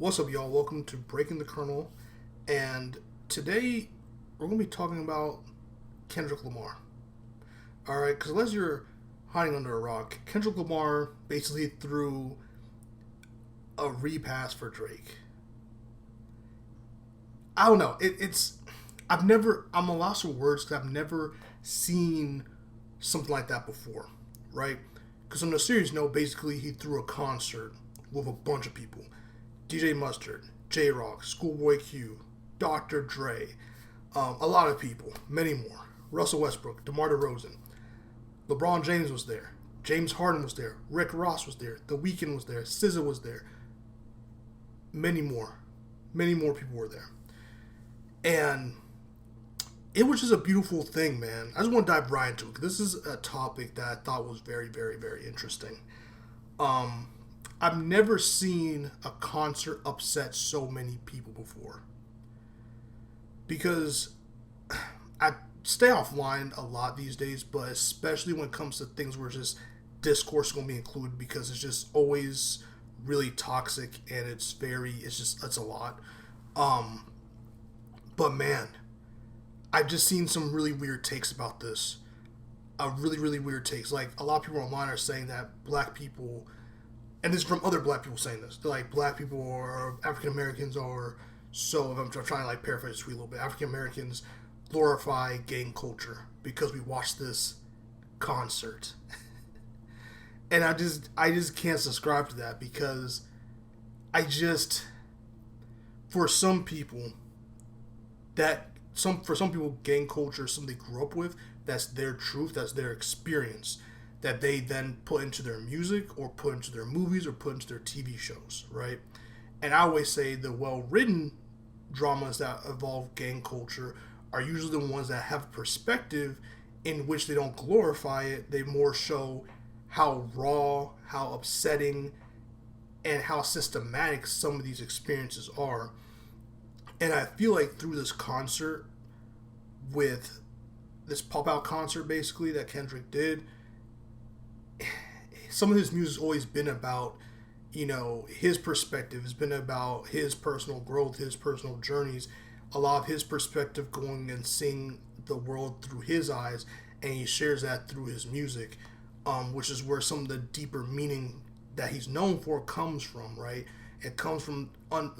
What's up, y'all? Welcome to Breaking the Kernel. And today we're going to be talking about Kendrick Lamar. Alright, because unless you're hiding under a rock, Kendrick Lamar basically threw a repass for Drake. I don't know. I'm a loss of words because I've never seen something like that before, right? Because on the serious note, basically he threw a concert with a bunch of people. DJ Mustard, J Rock, Schoolboy Q, Dr. Dre, a lot of people, many more. Russell Westbrook, DeMar DeRozan, LeBron James was there, James Harden was there, Rick Ross was there, The Weeknd was there, SZA was there, many more people were there, and it was just a beautiful thing, man. I just want to dive right into it because this is a topic that I thought was very, very, very interesting. I've never seen a concert upset so many people before. Because I stay offline a lot these days, but especially when it comes to things where just discourse is going to be included because it's just always really toxic and it's a lot. But man, I've just seen some really weird takes about this. Really, really weird takes. Like, a lot of people online are saying that black people, and this is from other black people saying this. They're like, black people or African Americans are so, if I'm trying to like paraphrase this a little bit, African Americans glorify gang culture because we watched this concert. And I just can't subscribe to that because for some people, for some people, gang culture is something they grew up with. That's their truth. That's their experience that they then put into their music or put into their movies or put into their TV shows, right? And I always say the well-written dramas that involve gang culture are usually the ones that have a perspective in which they don't glorify it. They more show how raw, how upsetting, and how systematic some of these experiences are. And I feel like through this concert, with this pop-out concert basically that Kendrick did, some of his music's always been about, his perspective. It's been about his personal growth, his personal journeys, a lot of his perspective going and seeing the world through his eyes, and he shares that through his music, which is where some of the deeper meaning that he's known for comes from, right? It comes from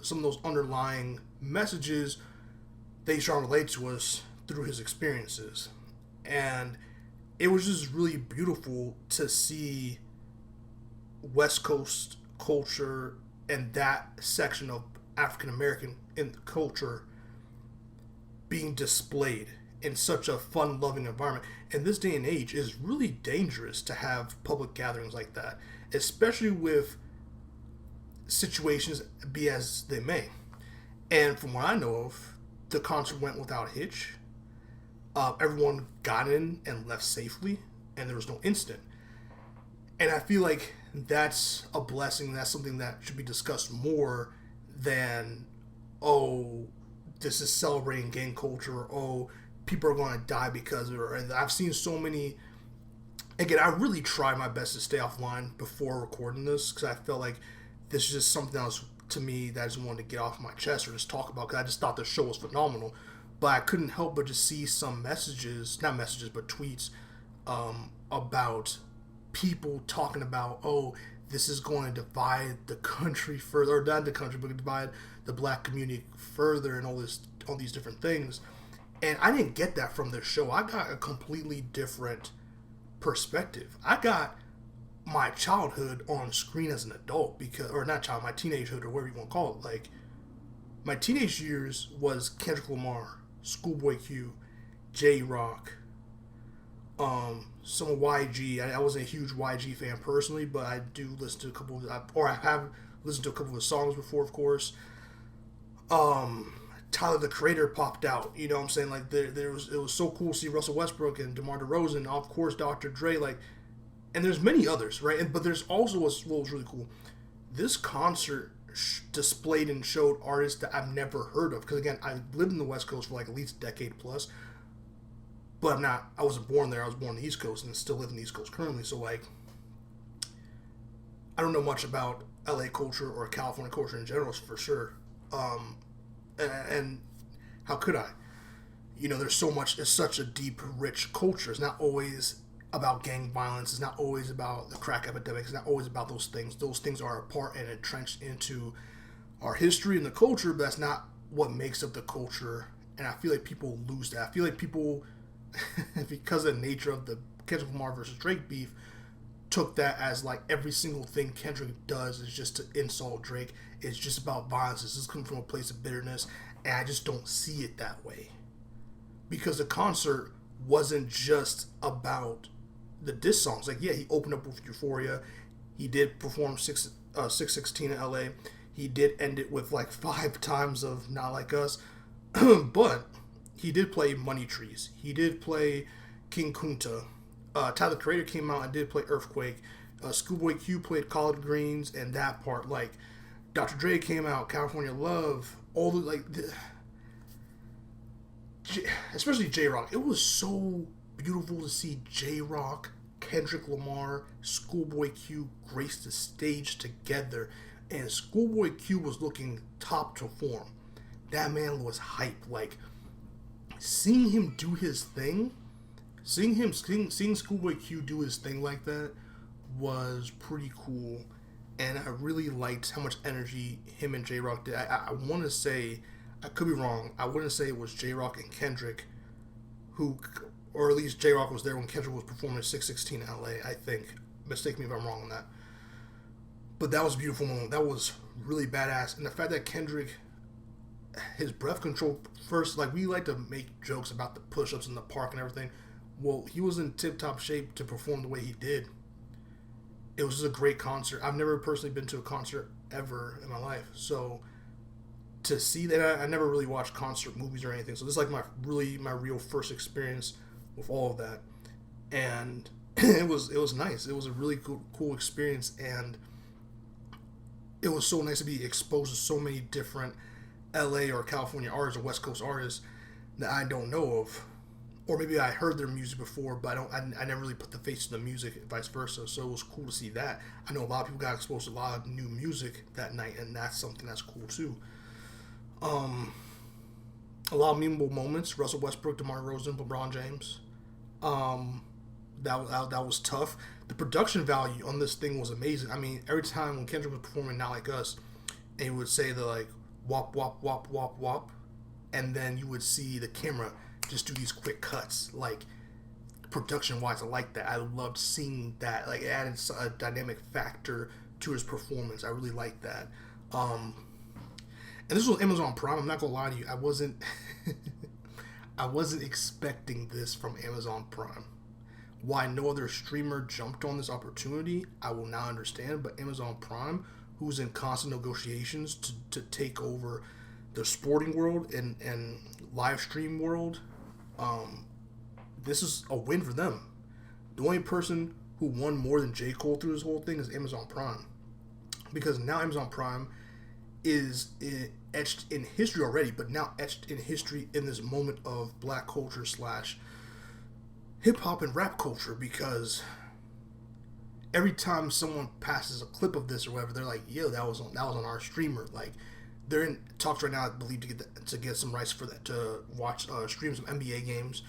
some of those underlying messages that he's trying to relate to us through his experiences. And it was just really beautiful to see West Coast culture and that section of African American in culture being displayed in such a fun loving environment. In this day and age, it is really dangerous to have public gatherings like that, especially with situations be as they may. And from what I know of, the concert went without a hitch. Everyone got in and left safely, and there was no incident. And I feel like that's a blessing. That's something that should be discussed more than, oh, this is celebrating gang culture, or, oh, people are going to die because of it. And I've seen so many. Again, I really tried my best to stay offline before recording this because I felt like this is just something else to me that I just wanted to get off my chest or just talk about because I just thought the show was phenomenal. But I couldn't help but just see some not messages, but tweets about people talking about, oh, this is going to divide the country further, or not the country, but divide the black community further, and all these different things. And I didn't get that from this show. I got a completely different perspective. I got my childhood on screen as an adult, my teenagehood, or whatever you want to call it. Like, my teenage years was Kendrick Lamar, Schoolboy Q, J Rock, some YG. I wasn't a huge YG fan personally, but I do listen to I have listened to a couple of his songs before, of course. Tyler the Creator popped out. You know what I'm saying? Like, it was so cool to see Russell Westbrook and DeMar DeRozan, of course, Dr. Dre, like, and there's many others, right? But there's also what was really cool. This concert displayed and showed artists that I've never heard of. Because again, I lived in the West Coast for like at least a decade plus. But I wasn't born there. I was born on the East Coast and still live in the East Coast currently. So like, I don't know much about LA culture or California culture in general, for sure. And how could I? You know, there's so much. It's such a deep, rich culture. It's not always about gang violence. It's not always about the crack epidemic. It's not always about those things. Those things are a part and entrenched into our history and the culture, but that's not what makes up the culture. And I feel like people lose that. I feel like people, because of the nature of the Kendrick Lamar versus Drake beef, took that as like every single thing Kendrick does is just to insult Drake. It's just about violence. This is coming from a place of bitterness, and I just don't see it that way. Because the concert wasn't just about the diss songs. Like, yeah, he opened up with Euphoria. He did perform 616 in LA. He did end it with like 5 times of Not Like Us. But he did play Money Trees. He did play King Kunta. Tyler the Creator came out and did play Earthquake. Schoolboy Q played Collard Greens and that part. Like, Dr. Dre came out, California Love, all the, like, especially J-Rock. It was so beautiful to see J-Rock, Kendrick Lamar, Schoolboy Q grace the stage together. And Schoolboy Q was looking top to form. That man was hype. Like, seeing him do his thing, seeing Schoolboy Q do his thing like that was pretty cool. And I really liked how much energy him and J-Rock did. I want to say, I could be wrong, I wouldn't say it was J-Rock and Kendrick who, or at least J-Rock was there when Kendrick was performing 616 in LA, I think. Mistake me if I'm wrong on that. But that was a beautiful moment. That was really badass. And the fact that Kendrick, his breath control first, like, we like to make jokes about the push-ups in the park and everything. Well, he was in tip-top shape to perform the way he did. It was just a great concert. I've never personally been to a concert ever in my life. So to see that, I never really watched concert movies or anything. So this is like my real first experience with all of that. And it was nice. It was a really cool experience, and it was so nice to be exposed to so many different LA or California artists or West Coast artists that I don't know of. Or maybe I heard their music before, but I never really put the face to the music, and vice versa. So it was cool to see that. I know a lot of people got exposed to a lot of new music that night, and that's something that's cool too. A lot of memorable moments: Russell Westbrook, DeMar DeRozan, LeBron James. That was tough. The production value on this thing was amazing. I mean, every time when Kendrick was performing Not Like Us, and he would say the like wop wop wop wop wop, and then you would see the camera just do these quick cuts. Like, production wise, I like that. I loved seeing that. Like, it added a dynamic factor to his performance. I really liked that. And this was Amazon Prime. I'm not gonna lie to you. I wasn't expecting this from Amazon Prime. Why no other streamer jumped on this opportunity, I will not understand. But Amazon Prime, who's in constant negotiations to take over the sporting world and live stream world, this is a win for them. The only person who won more than J. Cole through this whole thing is Amazon Prime. Because now Amazon Prime is etched in history already, but now etched in history in this moment of black culture / hip-hop and rap culture, because every time someone passes a clip of this or whatever, they're like, yo, that was on our streamer. Like, they're in talks right now, I believe, to get some rights for that, to watch stream some NBA games,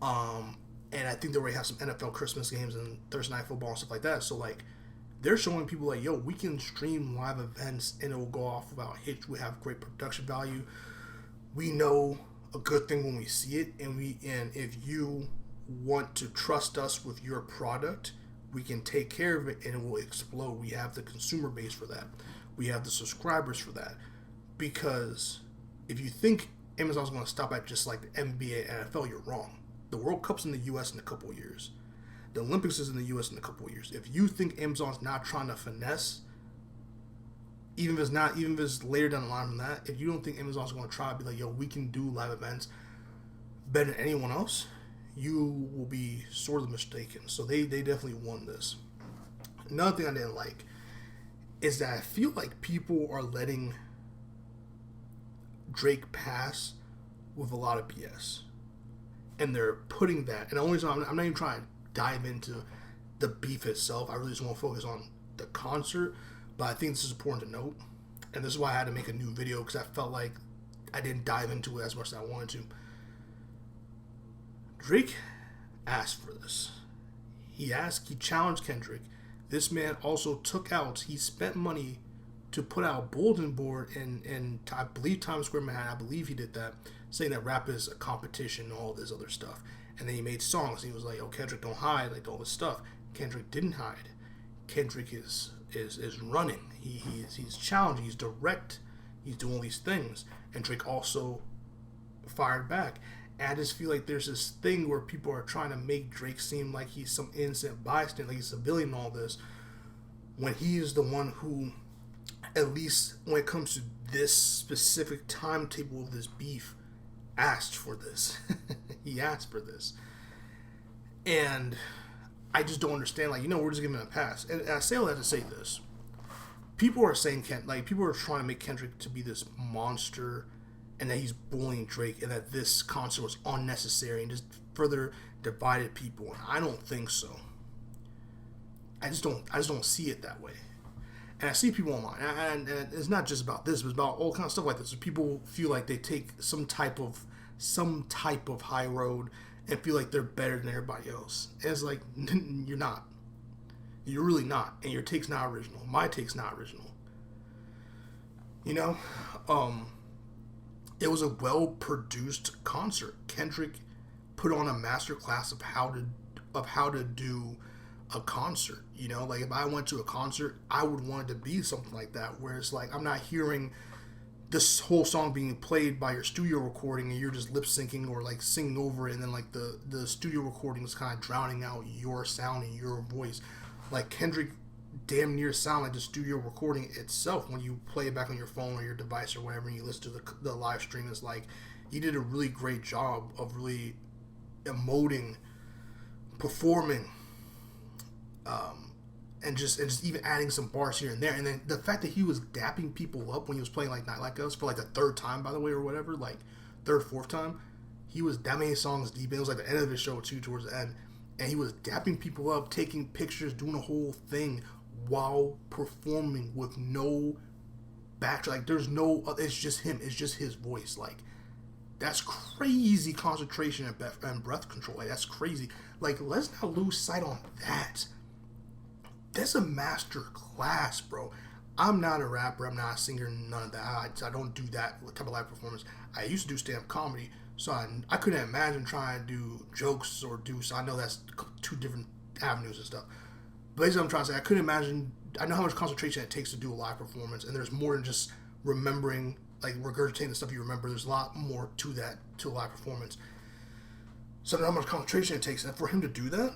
and I think they already have some NFL Christmas games and Thursday Night Football and stuff like that. So like, they're showing people like, yo, we can stream live events and it will go off without hitch. We have great production value. We know a good thing when we see it, and if you want to trust us with your product, we can take care of it and it will explode. We have the consumer base for that. We have the subscribers for that. Because if you think Amazon's going to stop at just like the NBA and NFL, you're wrong. The World Cup's in the U.S. in a couple of years. The Olympics is in the U.S. in a couple of years. If you think Amazon's not trying to finesse, even if it's later down the line from that, if you don't think Amazon's going to try to be like, yo, we can do live events better than anyone else, you will be sorely mistaken. So they definitely won this. Another thing I didn't like is that I feel like people are letting Drake pass with a lot of BS. And they're putting that, and the only time I'm not even trying to dive into the beef itself. I really just want to focus on the concert. But I think this is important to note, and this is why I had to make a new video because I felt like I didn't dive into it as much as I wanted to. Drake asked for this. He challenged Kendrick. This man also he spent money to put out a bulletin board in I believe Times Square, Manhattan. I believe he did that, saying that rap is a competition and all this other stuff. And then he made songs. And he was like, "Oh, Kendrick, don't hide," like all this stuff. Kendrick didn't hide. Kendrick is running. He's challenging. He's direct. He's doing all these things. And Drake also fired back. And I just feel like there's this thing where people are trying to make Drake seem like he's some innocent bystander, like he's a villain and all this, when he is the one who, at least when it comes to this specific timetable of this beef, asked for this. He asked for this. And I just don't understand, like, we're just giving him a pass. And I say all that to say this. People are saying, people are trying to make Kendrick to be this monster, and that he's bullying Drake, and that this concert was unnecessary and just further divided people. And I don't think so. I just don't see it that way. And I see people online, and it's not just about this, but it's about all kinds of stuff like this. So people feel like they take some type of high road and feel like they're better than everybody else. And it's like, you're not. You're really not. And your take's not original. My take's not original. It was a well-produced concert. Kendrick put on a masterclass of how to do a concert. Like if I went to a concert, I would want it to be something like that, where it's like I'm not hearing this whole song being played by your studio recording and you're just lip syncing or like singing over it, and then like the studio recording is kind of drowning out your sound and your voice. Like Kendrick damn near sound like the studio recording itself when you play it back on your phone or your device or whatever, and you listen to the live stream. It's like he did a really great job of really emoting, performing, and just even adding some bars here and there. And then the fact that he was dapping people up when he was playing like Not Like Us for like the third time, by the way, or whatever, like fourth time, he was that many songs deep. And it was like the end of his show too, towards the end, and he was dapping people up, taking pictures, doing the whole thing while performing with no backtrack. Like there's no, it's just him. It's just his voice. Like that's crazy concentration and breath control. Like that's crazy. Like let's not lose sight on that. That's a master class, bro. I'm not a rapper. I'm not a singer. None of that. I don't do that type of live performance. I used to do stand-up comedy, so I couldn't imagine trying to do jokes or do. So I know that's two different avenues and stuff. But basically, I'm trying to say I couldn't imagine. I know how much concentration it takes to do a live performance, and there's more than just remembering, like regurgitating the stuff you remember. There's a lot more to that, to a live performance. So I know how much concentration it takes, and for him to do that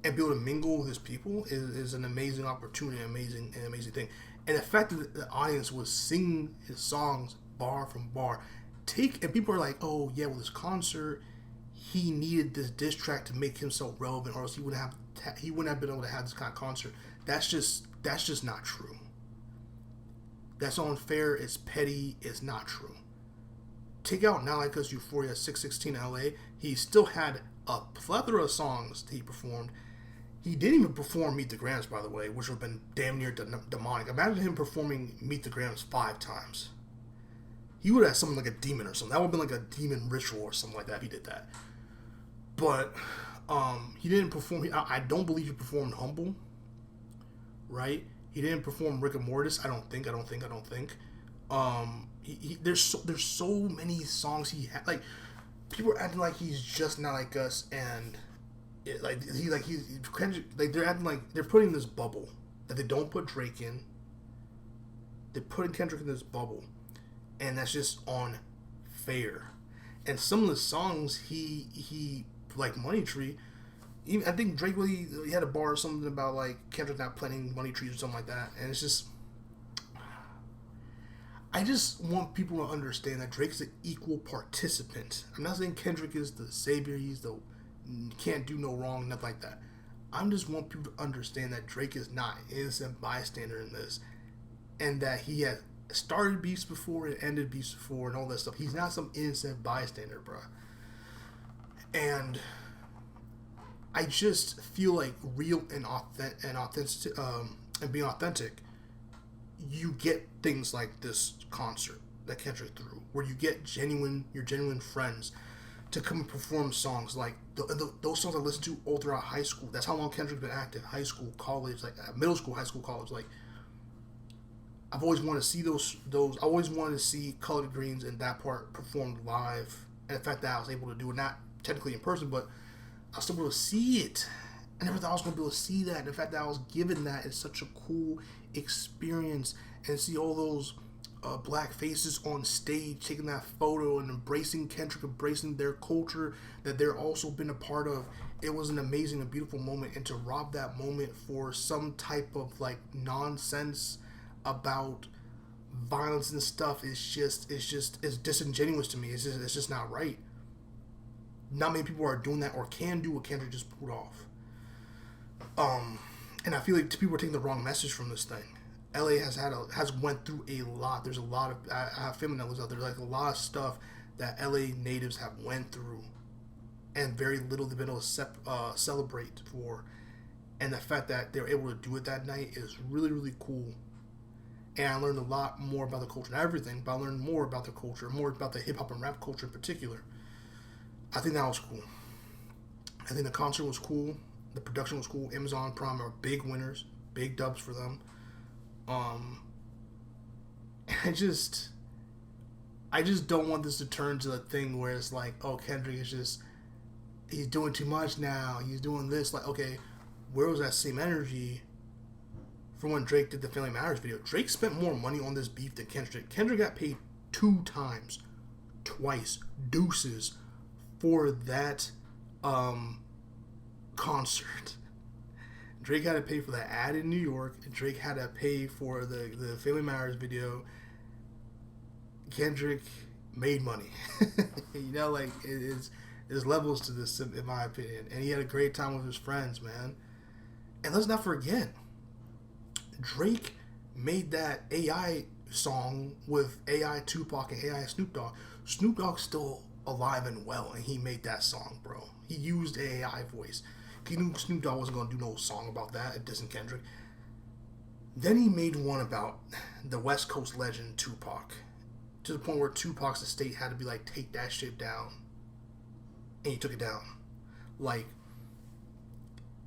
and be able to mingle with his people is an amazing opportunity, an amazing thing. And the fact that the audience was singing his songs bar from bar, and people are like, "Oh yeah, well this concert, he needed this diss track to make himself relevant, or else he wouldn't have been able to have this kind of concert." That's just not true. That's unfair. It's petty. It's not true. Take out Not Like Us, Euphoria, 616 LA. He still had a plethora of songs that he performed. He didn't even perform Meet the Grams, by the way, which would have been damn near demonic. Imagine him performing Meet the Grams 5 times. He would have had something like a demon or something. That would have been like a demon ritual or something like that if he did that. But he didn't perform. I don't believe he performed Humble. Right? He didn't perform Rick and Mortis. I don't think. There's so many songs he had. Like people are acting like he's just Not Like Us, and they're acting like they're putting this bubble that they don't put Drake in. They're putting Kendrick in this bubble, and that's just unfair. And some of the songs he like Money Tree. Even, I think Drake really he had a bar or something about like Kendrick not playing Money Trees or something like that, and it's just. I just want people to understand that Drake's an equal participant. I'm not saying Kendrick is the savior, he's the can't do no wrong, nothing like that. I just want people to understand that Drake is not an innocent bystander in this, and that he had started beefs before and ended beefs before and all that stuff. He's not some innocent bystander, bro. And I just feel like real and and being authentic, you get things like this concert that Kendrick threw, where you get your genuine friends to come and perform songs like those songs I listened to all throughout high school. That's how long Kendrick's been active. High school, college, like middle school, high school, college. Like I've always wanted to see those. I always wanted to see Colored Greens and that part performed live. And the fact that I was able to do it, not technically in person, but I was still able to see it. I never thought I was going to be able to see that. And the fact that I was given that is such a cool experience. And see all those black faces on stage taking that photo and embracing Kendrick, embracing their culture that they're also been a part of. It was an amazing and beautiful moment. And to rob that moment for some type of like nonsense about violence and stuff it's disingenuous to me. It's just not right. Not many people are doing that or can do what Kendrick just pulled off. And I feel like people are taking the wrong message from this thing. LA has went through a lot. There's a lot of I have family that lives out there. Like a lot of stuff that LA natives have went through, and very little they've been able to celebrate for. And the fact that they're able to do it that night is really, really cool. And I learned a lot more about the culture, not everything, but I learned more about the culture, more about the hip hop and rap culture in particular. I think that was cool. I think the concert was cool. The production was cool. Amazon Prime are big winners, big dubs for them. I just don't want this to turn to a thing where it's like, oh, Kendrick he's doing too much now. He's doing this. Like, okay, where was that same energy from when Drake did the Family Matters video? Drake spent more money on this beef than Kendrick. Kendrick got paid twice, deuces, for that concert. Drake had to pay for the ad in New York. Drake had to pay for the Family Matters video. Kendrick made money. Like there's levels to this in my opinion. And he had a great time with his friends, man. And let's not forget, Drake made that AI song with AI Tupac and AI Snoop Dogg. Snoop Dogg's still alive and well, and he made that song, bro. He used AI voice. He knew Snoop Dogg wasn't going to do no song about that. It dissing Kendrick. Then he made one about the West Coast legend Tupac, to the point where Tupac's estate had to be like, take that shit down. And he took it down. Like,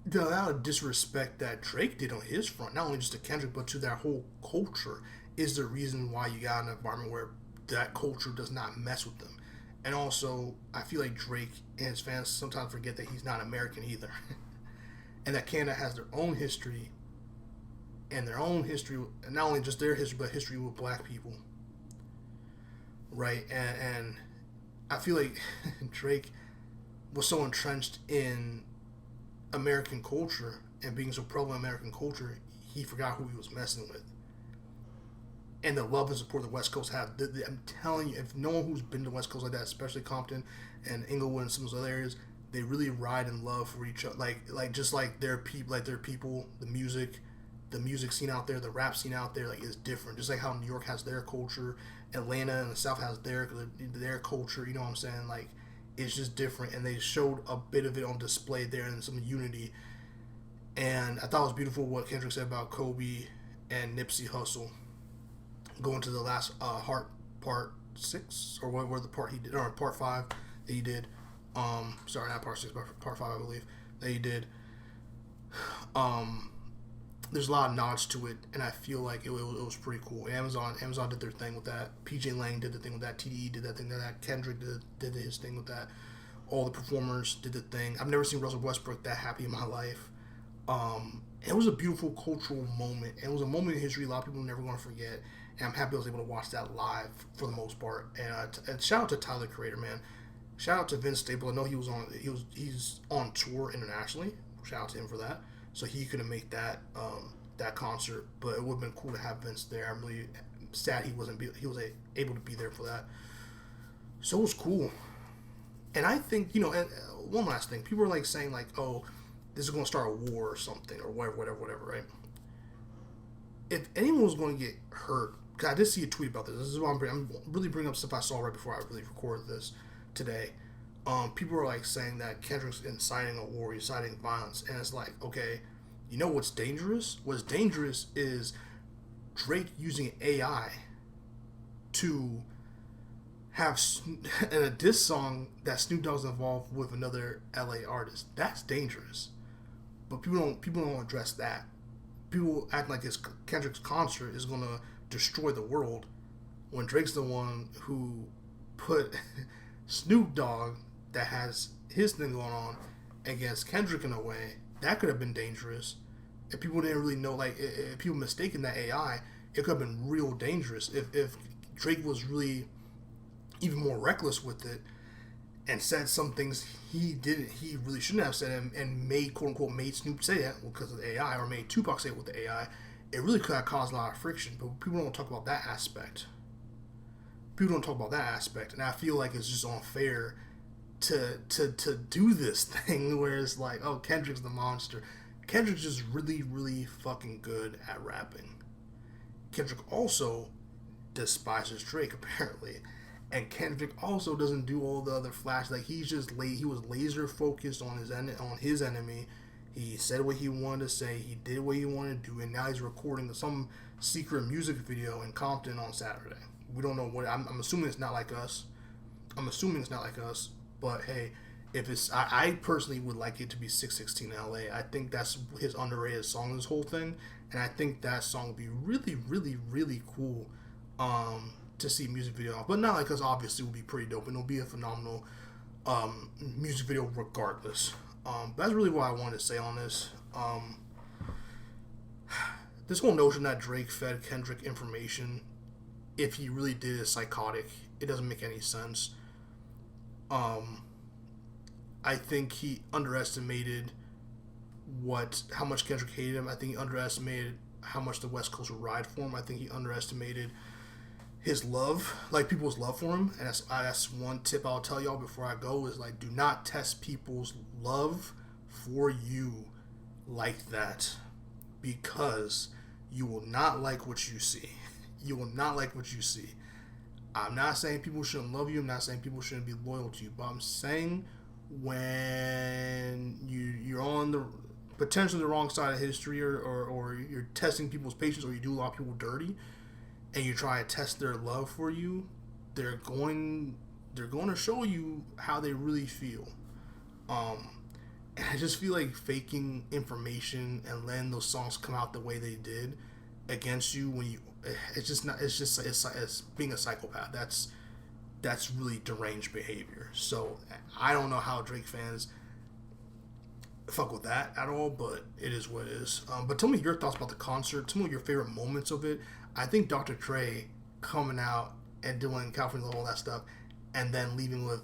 the amount of disrespect that Drake did on his front, not only just to Kendrick, but to their whole culture, is the reason why you got an environment where that culture does not mess with them. And also, I feel like Drake and his fans sometimes forget that he's not American either. And that Canada has their own history. And their own history, and not only just their history, but history with black people. Right? And I feel like Drake was so entrenched in American culture and being so prevalent in American culture, he forgot who he was messing with. And the love and support the West Coast have. I'm telling you, if no one who's been to the West Coast like that, especially Compton and Inglewood and some of those other areas, they really ride in love for each other. Like just like their people, the music scene out there, the rap scene out there, like is different. Just like how New York has their culture, Atlanta and the South has their culture. You know what I'm saying? Like it's just different, and they showed a bit of it on display there and some unity. And I thought it was beautiful what Kendrick said about Kobe and Nipsey Hussle. Going to the last Heart Part 6, or whatever the part he did, or Part 5 that he did. Sorry, not Part 6, but Part 5, I believe, that he did. There's a lot of nods to it, and I feel like it was pretty cool. Amazon did their thing with that. PJ Lang did the thing with that. TDE did that thing with that. Kendrick did his thing with that. All the performers did the thing. I've never seen Russell Westbrook that happy in my life. It was a beautiful cultural moment. It was a moment in history a lot of people are never going to forget. And I'm happy I was able to watch that live for the most part. And shout out to Tyler, the Creator, man. Shout out to Vince Staples. I know he's on tour internationally. Shout out to him for that. So he couldn't make that concert, but it would have been cool to have Vince there. I'm really sad he was able to be there for that. So it was cool. And I think, and one last thing. People are like saying like, oh, this is going to start a war or something, or whatever, right? If anyone was going to get hurt, because I did see a tweet about this. This is why I'm really bringing up stuff I saw right before I really recorded this today. People are like saying that Kendrick's inciting a war, inciting violence, and it's like, okay, You know what's dangerous? What's dangerous is Drake using AI to have in a diss song that Snoop Dogg's involved with another LA artist. That's dangerous. But people don't address that. People act like this Kendrick's concert is gonna destroy the world when Drake's the one who put Snoop Dogg that has his thing going on against Kendrick in a way that could have been dangerous. If people didn't really know, like if people mistaken that AI, it could have been real dangerous. If Drake was really even more reckless with it and said some things he really shouldn't have said, and made, quote unquote, made Snoop say it because of the AI, or made Tupac say it with the AI, it really could have caused a lot of friction. But people don't talk about that aspect. And I feel like it's just unfair to do this thing where it's like, oh, Kendrick's the monster. Kendrick's just really, really fucking good at rapping. Kendrick also despises Drake, apparently. And Kendrick also doesn't do all the other flash. Like, he was laser focused on his enemy. He said what he wanted to say. He did what he wanted to do. And now he's recording some secret music video in Compton on Saturday. We don't know what. I'm assuming it's not like us. But hey, if it's, I personally would like it to be 616 LA. I think that's his underrated song in this whole thing, and I think that song would be really, really, really cool to see music video. But not like us, obviously, would be pretty dope, and it'll be a phenomenal music video regardless. That's really what I wanted to say on this. This whole notion that Drake fed Kendrick information, if he really did, is psychotic. It doesn't make any sense. I think he underestimated how much Kendrick hated him. I think he underestimated how much the West Coast would ride for him. I think he underestimated his love, like people's love for him. And that's one tip I'll tell y'all before I go is, like, do not test people's love for you like that, because you will not like what you see. You will not like what you see. I'm not saying people shouldn't love you. I'm not saying people shouldn't be loyal to you. But I'm saying when you're on the potentially the wrong side of history, or you're testing people's patience, or you do a lot of people dirty, and you try to test their love for you, they're going to show you how they really feel. And I just feel like faking information and letting those songs come out the way they did against you when you, it's being a psychopath. That's really deranged behavior. So I don't know how Drake fans fuck with that at all, but it is what it is. But tell me your thoughts about the concert. Tell me your favorite moments of it. I think Dr. Dre coming out and doing California Love, all that stuff, and then leaving with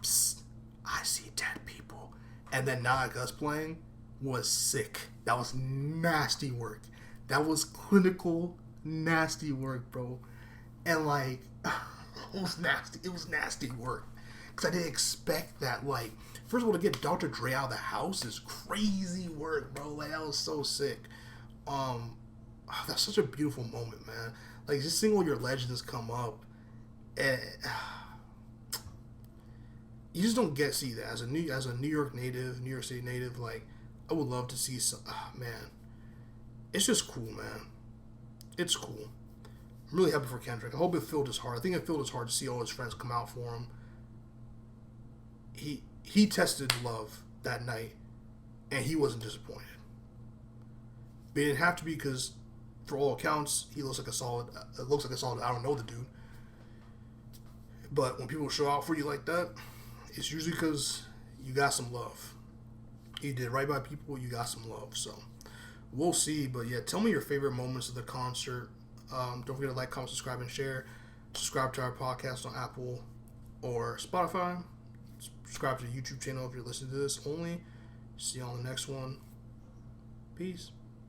"Psst, I see dead people," and then Not Like Us playing was sick. That was nasty work. That was clinical nasty work, bro. And like, it was nasty. It was nasty work, because I didn't expect that. Like, first of all, to get Dr. Dre out of the house is crazy work, bro. Like, that was so sick. That's such a beautiful moment, man. Like, just seeing all your legends come up, and you just don't see that as a New York City native. Like, I would love to see some. Man, it's just cool, man. It's cool. I'm really happy for Kendrick. I hope it filled his heart. I think it filled his heart to see all his friends come out for him. He tested love that night, and he wasn't disappointed. But he didn't have to be, because for all accounts, he looks like a solid. It looks like a solid. I don't know the dude, but when people show out for you like that, it's usually because you got some love. You did right by people. You got some love. So we'll see. But yeah, tell me your favorite moments of the concert. Don't forget to like, comment, subscribe, and share. Subscribe to our podcast on Apple or Spotify. Subscribe to the YouTube channel if you're listening to this only. See you on the next one. Peace.